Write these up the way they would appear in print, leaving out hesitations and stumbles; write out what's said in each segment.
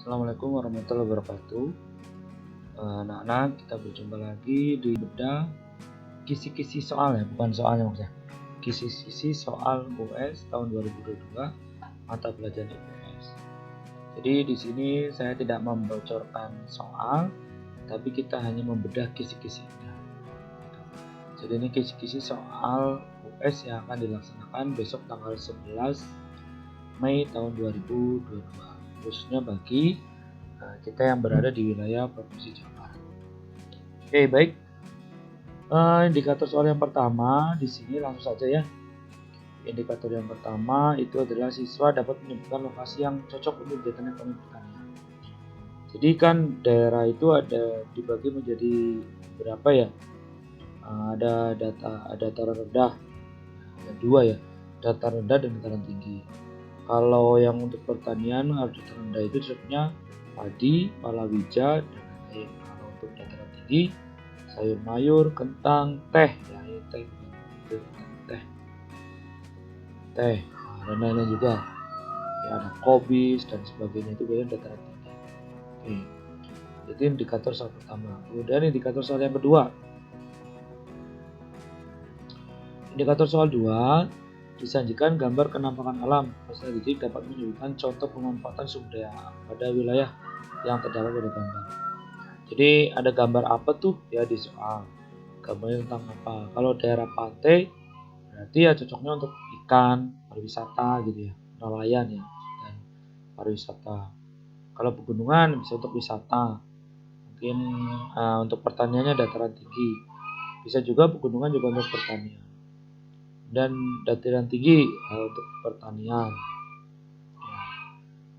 Assalamualaikum warahmatullahi wabarakatuh. Anak-anak, kita berjumpa lagi di bedah kisi-kisi soal ya, bukan soalnya maksudnya. Kisi-kisi soal US tahun 2022 mata pelajaran IPS. Jadi di sini saya tidak membocorkan soal, tapi kita hanya membedah kisi-kisinya. Jadi ini kisi-kisi soal US yang akan dilaksanakan besok tanggal 11 Mei tahun 2022, khususnya bagi kita yang berada di wilayah Provinsi Jawa Barat. Oke, baik. Indikator soal yang pertama di sini langsung saja ya. Indikator yang pertama itu adalah siswa dapat menyebutkan lokasi yang cocok untuk kegiatan ekonomi pertanian. Jadi kan daerah itu ada dibagi menjadi berapa ya? Ada dataran rendah, ada dua ya, dataran rendah dan dataran tinggi. Kalau yang untuk pertanian harus dataran rendah itu contohnya padi, palawija, dan lain-lain. Kalau untuk dataran tinggi sayur mayur, kentang, teh, ya teh, dan lain-lain juga. Ya ada kobis dan sebagainya, itu biasanya dataran tinggi. Oke, itu indikator soal pertama. Kemudian indikator soal yang kedua. Indikator soal 2, disajikan gambar kenampakan alam. Peserta didik dapat menyebutkan contoh pemanfaatan sumber daya alam pada wilayah yang terdapat pada gambar. Jadi ada gambar apa tuh ya di soal. Gambarnya tentang apa? Kalau daerah pantai berarti ya cocoknya untuk ikan, pariwisata gitu ya, nelayan ya, dan pariwisata. Kalau pegunungan bisa untuk wisata. Mungkin untuk pertaniannya dataran tinggi. Bisa juga pegunungan juga untuk pertanian. Dan dataran tinggi untuk pertanian.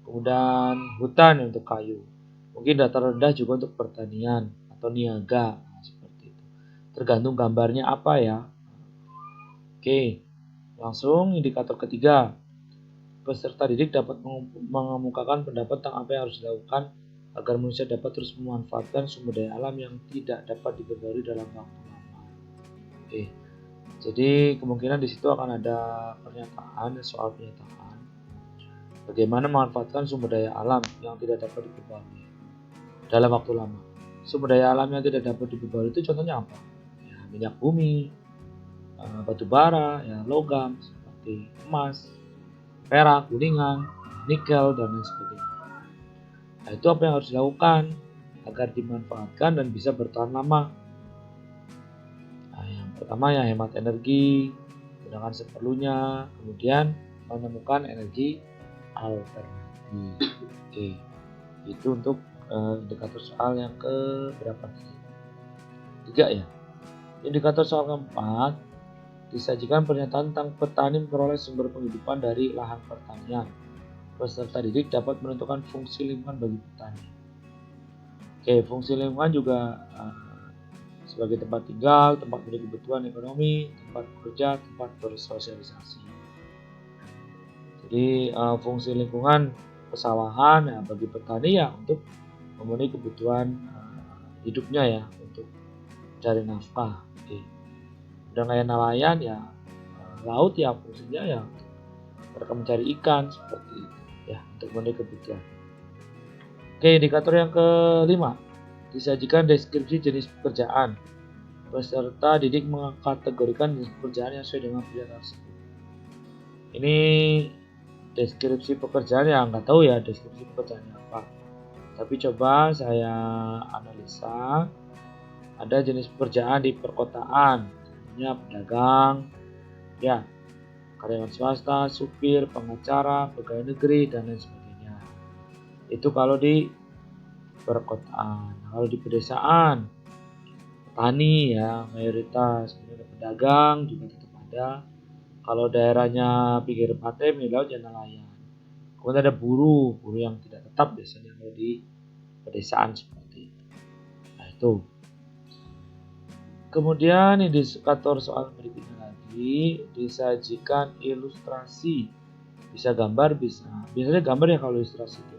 Kemudian hutan untuk kayu. Mungkin dataran rendah juga untuk pertanian atau niaga. Nah, seperti itu. Tergantung gambarnya apa ya. Oke, langsung indikator ketiga. Peserta didik dapat mengemukakan pendapat tentang apa yang harus dilakukan agar manusia dapat terus memanfaatkan sumber daya alam yang tidak dapat diperbarui dalam waktu lama. Oke, jadi kemungkinan di situ akan ada pernyataan, soal pernyataan. Bagaimana memanfaatkan sumber daya alam yang tidak dapat diperbarui dalam waktu lama. Sumber daya alam yang tidak dapat diperbarui itu contohnya apa? Ya, minyak bumi, batu bara, ya, logam seperti emas, perak, kuningan, nikel, dan lain sebagainya. Nah, itu apa yang harus dilakukan agar dimanfaatkan dan bisa bertahan lama? Nah, yang pertama ya hemat energi, gunakan seperlunya, kemudian menemukan energi alternatif. Oke, itu untuk indikator soal yang ke berapa tadi? 3 ya. Indikator soal keempat, disajikan pernyataan tentang petani memperoleh sumber penghidupan dari lahan pertanian. Peserta didik dapat menentukan fungsi lingkungan bagi petani. Oke, fungsi lingkungan juga sebagai tempat tinggal, tempat beri kebutuhan ekonomi, tempat bekerja, tempat bersosialisasi. Jadi fungsi lingkungan pesawahan ya bagi petani ya untuk memenuhi kebutuhan hidupnya ya, untuk cari nafkah. Oke. Dan kayak nelayan ya laut ya fungsinya ya mereka mencari ikan seperti itu ya, untuk memenuhi kebutuhan. Oke, indikator yang kelima, disajikan deskripsi jenis pekerjaan. Peserta didik mengkategorikan jenis pekerjaan yang sesuai dengan pilihan tersebut. Ini deskripsi pekerjaan ya nggak tahu ya deskripsi pekerjaannya apa. Tapi coba saya analisa. Ada jenis pekerjaan di perkotaan, contohnya pedagang, ya, karyawan swasta, supir, pengacara, pegawai negeri, dan lain sebagainya. Itu kalau di perkotaan. Kalau di pedesaan, petani ya mayoritas, kemudian pedagang juga tetap ada. Kalau daerahnya pinggir pantai, pinggir laut ya nelayan. Kemudian ada buruh yang tidak tetap biasanya kalau di pedesaan seperti itu. Nah itu. Kemudian indikator soal berikutnya lagi, disajikan ilustrasi. Bisa gambar, bisa. Biasanya gambar ya kalau ilustrasi itu.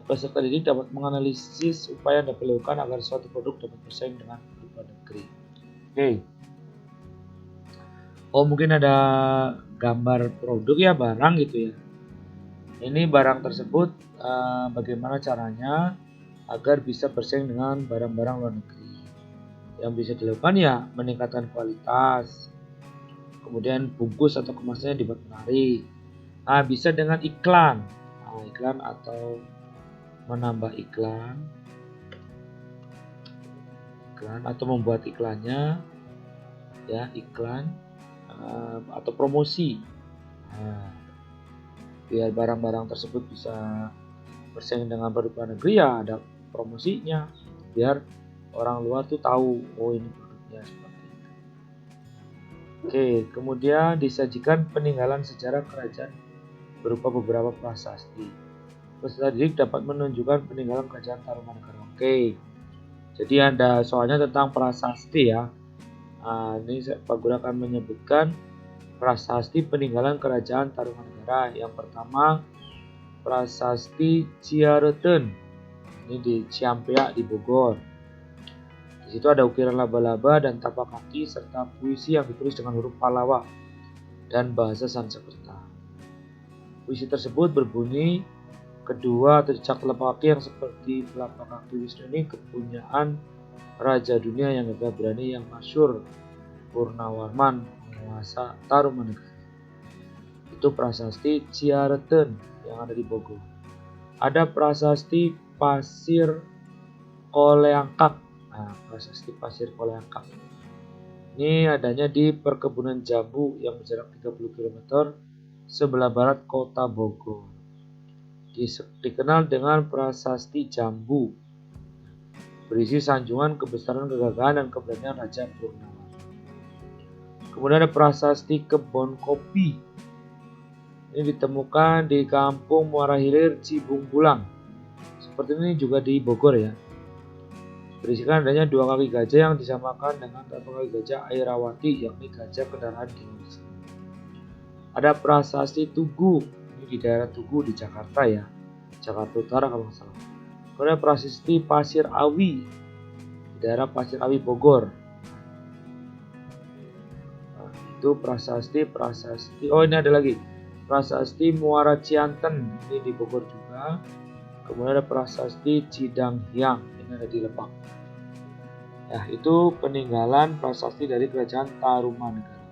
Peserta didik dapat menganalisis upaya yang dapat dilakukan agar suatu produk dapat bersaing dengan produk negeri. Oke. Oh mungkin ada gambar produk ya, barang gitu ya. Ini barang tersebut bagaimana caranya agar bisa bersaing dengan barang-barang luar negeri. Yang bisa dilakukan ya meningkatkan kualitas, kemudian bungkus atau kemasannya dibuat menarik. Nah, bisa dengan iklan. Nah, iklan atau menambah iklan atau membuat iklannya ya, iklan atau promosi. Nah, biar barang-barang tersebut bisa bersaing dengan produk luar negeri ya ada promosinya, biar orang luar tuh tahu oh ini produknya seperti itu. Oke, kemudian disajikan peninggalan sejarah kerajaan berupa beberapa prasasti. Peserta didik dapat menunjukkan peninggalan kerajaan Tarumanegara. Oke, jadi ada soalnya tentang prasasti ya. Nah, ini Pak Guru akan menyebutkan prasasti peninggalan kerajaan Tarumanegara. Yang pertama, prasasti Ciareten. Ini di Ciampea di Bogor. Di situ ada ukiran laba-laba dan tapak kaki serta puisi yang ditulis dengan huruf Pallawa dan bahasa Sanskerta. Puisi tersebut berbunyi, kedua jejak telapak kaki yang seperti telapak kaki Wisnu ini kepunyaan Raja Dunia yang gagah berani yang masyhur Purnawarman penguasa Tarumanegara. Itu prasasti Ciareten yang ada di Bogor. Ada prasasti Pasir Koleangkak. Nah, prasasti Pasir Koleangkak ini adanya di perkebunan jambu yang berjarak 30 km sebelah barat kota Bogor. Dikenal dengan prasasti Jambu, berisi sanjungan kebesaran, kegagahan, dan keberanian Raja Purnawarman. Kemudian ada prasasti Kebon Kopi. Ini ditemukan di Kampung Muara Hilir, Cibung Bulang. Seperti ini juga di Bogor ya. Berisikan adanya dua kaki gajah yang disamakan dengan satu kaki gajah Airawati, yakni gajah kendaraan di Indonesia. Ada prasasti Tugu, ini di daerah Tugu di Jakarta ya, Jakarta Utara kalau nggak salah. Kemudian prasasti Pasir Awi, di daerah Pasir Awi Bogor. Nah, itu prasasti. Oh ini ada lagi, prasasti Muara Cianten, ini di Bogor juga. Kemudian ada prasasti Cidanghyang, ini ada di Lebak. Ya, itu peninggalan prasasti dari kerajaan Tarumanegara.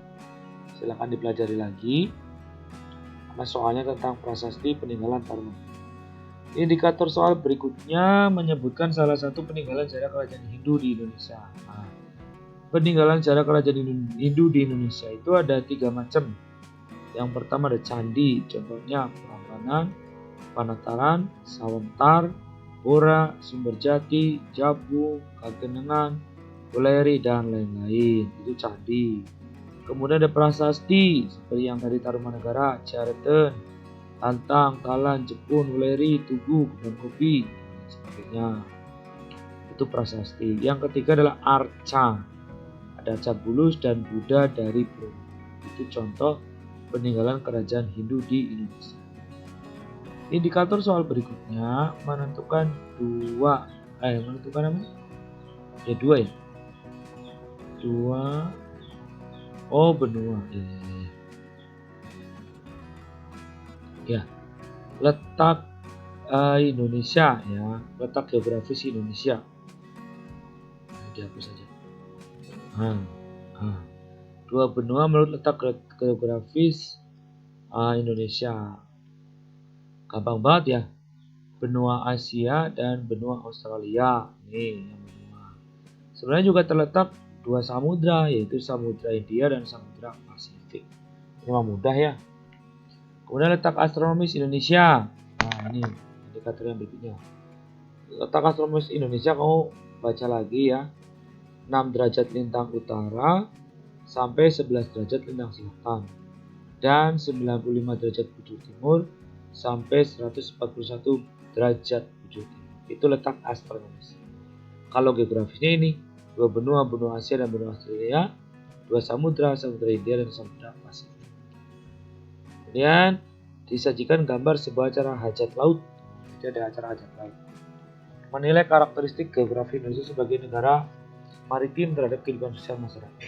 Silahkan dipelajari lagi, karena soalnya tentang prasasti peninggalan Tarumanegara. Indikator soal berikutnya menyebutkan salah satu peninggalan sejarah kerajaan Hindu di Indonesia. Nah, peninggalan sejarah kerajaan Hindu di Indonesia itu ada 3 macam. Yang pertama ada candi, contohnya Prambanan, Panataran, Sawentar, Bora, Sumberjati, Jabu, Kagenengan, Buleri, dan lain-lain. Itu candi. Kemudian ada prasasti seperti yang tadi Tarumanegara, Ciareten, Tantang, Talan, Jepun, Buleri, Tugu, Kebon Kopi, dan sebagainya. Itu prasasti. Yang ketiga adalah arca. Ada Arca Bulus dan Buddha dari Bromo. Itu contoh peninggalan kerajaan Hindu di Indonesia. Indikator soal berikutnya menentukan dua benua. Ya, letak Indonesia ya, letak geografis Indonesia. Dihapus saja. Dua benua menurut letak geografis Indonesia. Gampang banget ya. Benua Asia dan benua Australia. Nih yang benua. Sebenarnya juga terletak 2 samudra, yaitu Samudra Hindia dan Samudra Pasifik. Ini mah mudah ya. Kemudian letak astronomis Indonesia. Nah ini indikator yang berikutnya. Letak astronomis Indonesia kamu baca lagi ya. 6 derajat lintang utara sampai 11 derajat lintang selatan. Dan 95 derajat bujur timur sampai 141 derajat bujur timur. Itu letak astronomis. Kalau geografisnya ini, 2 benua, benua Asia dan benua Australia, 2 samudra, Samudra Hindia dan Samudra Pasifik. Kemudian disajikan gambar sebuah acara hajat laut. Jadi ada acara hajat laut. Menilai karakteristik geografi Indonesia sebagai negara maritim terhadap kehidupan sosial masyarakat.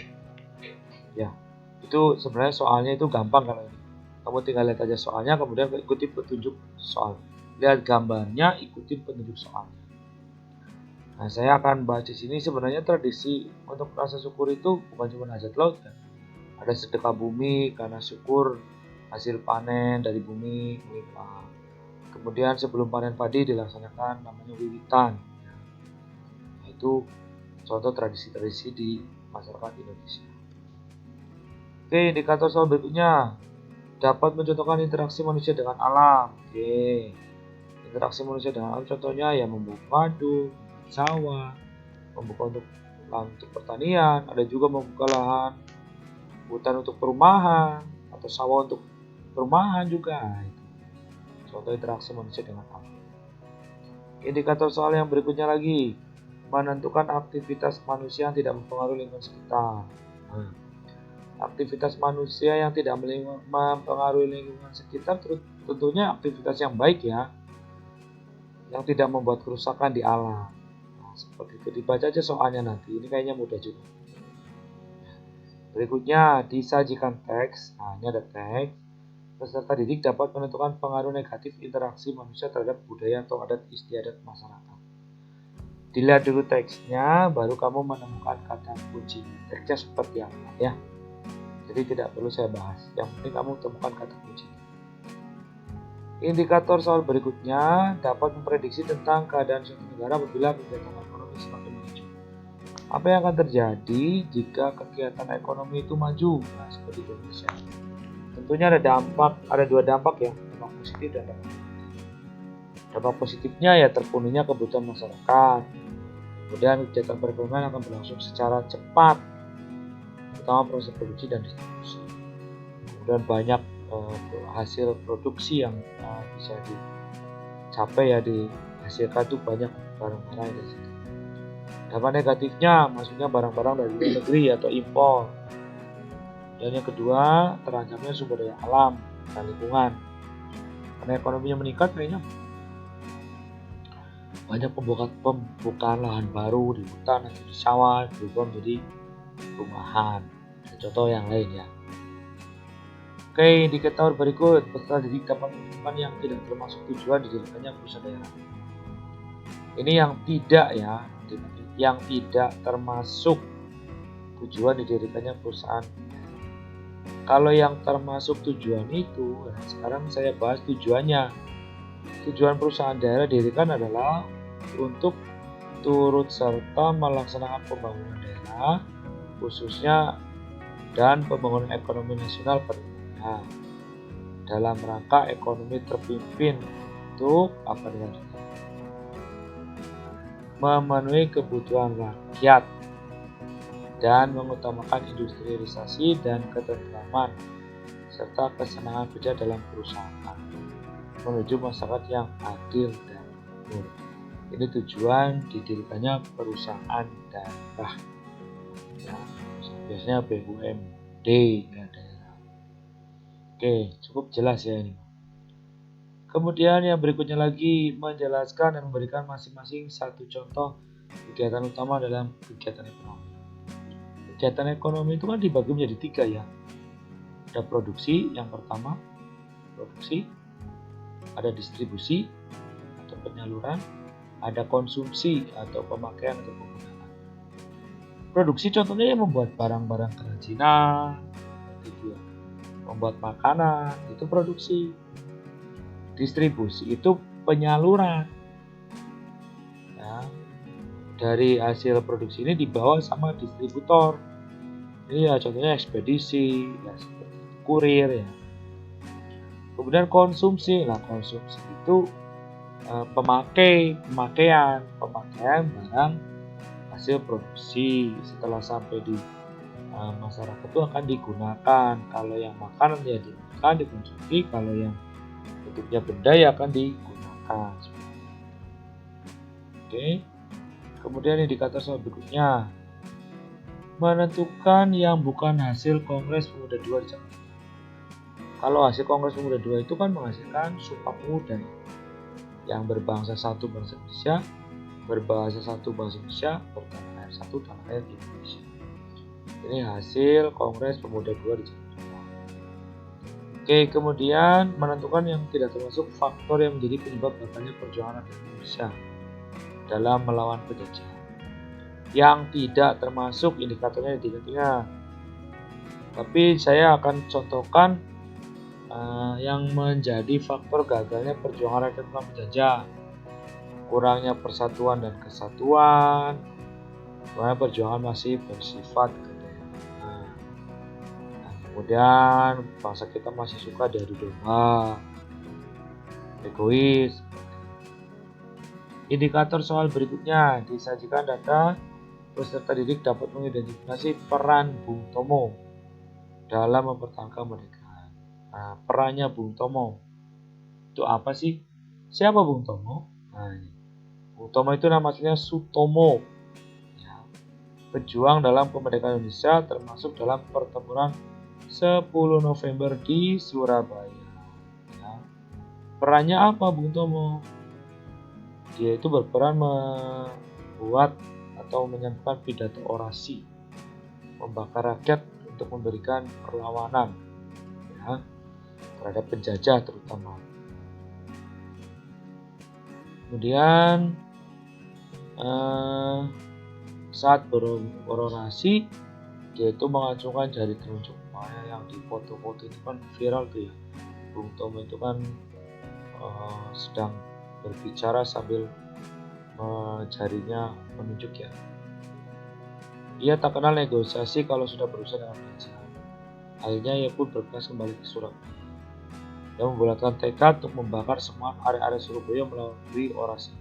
Ya, itu sebenarnya soalnya itu gampang kalau ini. Kamu tinggal lihat aja soalnya, kemudian ikuti petunjuk soal. Lihat gambarnya, ikuti petunjuk soalnya. Nah, saya akan bahas di sini sebenarnya tradisi untuk rasa syukur itu bukan cuma hajat laut kan. Ada sedekah bumi karena syukur hasil panen dari bumi melimpah. Kemudian sebelum panen padi dilaksanakan namanya wiwitan. Nah, itu contoh tradisi-tradisi di masyarakat Indonesia. Oke, indikator soal berikutnya dapat mencontohkan interaksi manusia dengan alam. Oke, interaksi manusia dengan alam contohnya ya membuka waduk, sawah, membuka untuk lahan untuk pertanian, ada juga membuka lahan hutan untuk perumahan atau sawah untuk perumahan juga. Itu contoh interaksi manusia dengan alam. Indikator soal yang berikutnya lagi menentukan aktivitas manusia yang tidak mempengaruhi lingkungan sekitar. Nah, aktivitas manusia yang tidak mempengaruhi lingkungan sekitar tentunya aktivitas yang baik ya, yang tidak membuat kerusakan di alam. Nah, seperti itu, dibaca aja soalnya nanti, ini kayaknya mudah juga. Berikutnya disajikan teks. Nah, ini ada teks. Peserta didik dapat menentukan pengaruh negatif interaksi manusia terhadap budaya atau adat istiadat masyarakat. Dilihat dulu teksnya, baru kamu menemukan kata kunci. Teksnya seperti apa ya. Jadi tidak perlu saya bahas. Yang penting kamu temukan kata kunci. Indikator soal berikutnya dapat memprediksi tentang keadaan suatu negara apabila kegiatan ekonomi semakin maju. Apa yang akan terjadi jika kegiatan ekonomi itu maju? Nah, seperti Indonesia. Tentunya ada dua dampak ya, dampak positif dan dampak negatif. Dampak positifnya ya terpenuhinya kebutuhan masyarakat. Kemudian kegiatan perekonomian akan berlangsung secara cepat, terutama proses produksi dan distribusi. Kemudian banyak hasil produksi yang bisa dicapai ya, dihasilkan tuh banyak barang-barang dari situ. Dampak negatifnya maksudnya barang-barang dari luar negeri atau impor. Dan yang kedua, terancamnya sumber daya alam dan lingkungan. Karena ekonominya meningkat, kayaknya banyak pembukaan lahan baru di hutan atau di sawah berubah menjadi perumahan. Dan contoh yang lain ya. Oke, indikator berikut peserta didik dapat menentukan yang tidak termasuk tujuan didirikannya perusahaan daerah. Ini yang tidak ya, yang tidak termasuk tujuan didirikannya perusahaan. Kalau yang termasuk tujuan itu, nah sekarang saya bahas tujuannya. Tujuan perusahaan daerah didirikan adalah untuk turut serta melaksanakan pembangunan daerah, khususnya dan pembangunan ekonomi nasional pertama dalam rangka ekonomi terpimpin untuk apa namanya? Memenuhi kebutuhan rakyat dan mengutamakan industrialisasi dan ketentraman serta kesenangan kerja dalam perusahaan menuju masyarakat yang adil dan makmur. Ini tujuan didirikannya perusahaan daerah ya, biasanya BUMD ya, daerah. Oke, cukup jelas ya ini. Kemudian yang berikutnya lagi menjelaskan dan memberikan masing-masing satu contoh kegiatan utama dalam kegiatan ekonomi. Kegiatan ekonomi itu kan dibagi menjadi tiga ya. Ada produksi yang pertama, produksi, ada distribusi atau penyaluran, ada konsumsi atau pemakaian atau penggunaan. Produksi contohnya yang membuat barang-barang kerajinan, gitu ya. Membuat makanan, itu produksi. Distribusi itu penyaluran. Ya. Dari hasil produksi ini dibawa sama distributor. Ini ya contohnya ekspedisi, ya seperti kurir ya. Kemudian konsumsi, nah konsumsi itu pemakaian barang hasil produksi setelah sampai di masyarakat itu akan digunakan. Kalau yang makanan ya dimakan, dikonsumsi. Kalau yang bentuknya benda ya akan digunakan. Oke. Kemudian indikator soal berikutnya menentukan yang bukan hasil Kongres Pemuda II di Jakarta. Kalau hasil Kongres Pemuda II itu kan menghasilkan Sumpah Pemuda yang berbangsa satu bangsa Indonesia, berbahasa satu bahasa Indonesia, bertanah air satu tanah air Indonesia. Ini hasil Kongres Pemuda II di Jakarta. Oke, kemudian menentukan yang tidak termasuk faktor yang menjadi penyebab gagalnya perjuangan rakyat Indonesia dalam melawan penjajahan. Yang tidak termasuk indikatornya di tengah. Tapi saya akan contohkan yang menjadi faktor gagalnya perjuangan rakyat melawan penjajah. Kurangnya persatuan dan kesatuan, karena perjuangan masih bersifat kedaerahan. Nah, kemudian bangsa kita masih suka diadu domba, egois. Indikator soal berikutnya disajikan data peserta didik dapat mengidentifikasi peran Bung Tomo dalam mempertahankan kemerdekaan. Nah, perannya Bung Tomo itu apa sih? Siapa Bung Tomo? Nah, Bung Tomo itu namanya Sutomo, ya, pejuang dalam kemerdekaan Indonesia, termasuk dalam pertempuran 10 November di Surabaya. Ya. Perannya apa Bung Tomo? Dia itu berperan membuat atau menyampaikan pidato orasi, membakar rakyat untuk memberikan perlawanan, ya, terhadap penjajah terutama. Kemudian saat berorasi, dia itu mengacungkan jari telunjuk. Yang di foto-foto itu kan viral tuh ya. Bung Tomo itu kan sedang berbicara sambil jarinya menunjuk ya. Ia tak kenal negosiasi kalau sudah berusaha dengan penjajahan. Akhirnya ia pun bergegas kembali ke Surabaya. Dia membulatkan tekad untuk membakar semua area-area Surabaya melalui orasi.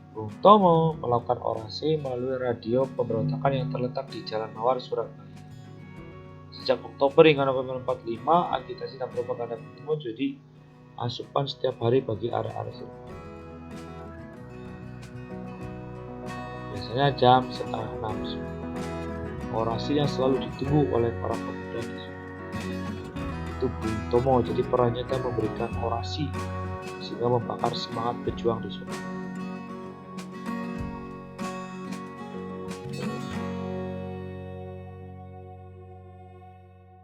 Bung Tomo melakukan orasi melalui radio pemberontakan yang terletak di Jalan Mawar, Surabaya. Sejak Oktober hingga November 45, agitasi dan propaganda Bung Tomo jadi asupan setiap hari bagi area-area Surabaya. Biasanya jam 5:30. Orasinya selalu ditunggu oleh para pemuda di Surabaya. Itu Bung Tomo, jadi perannya kan memberikan orasi sehingga membakar semangat pejuang di Surabaya.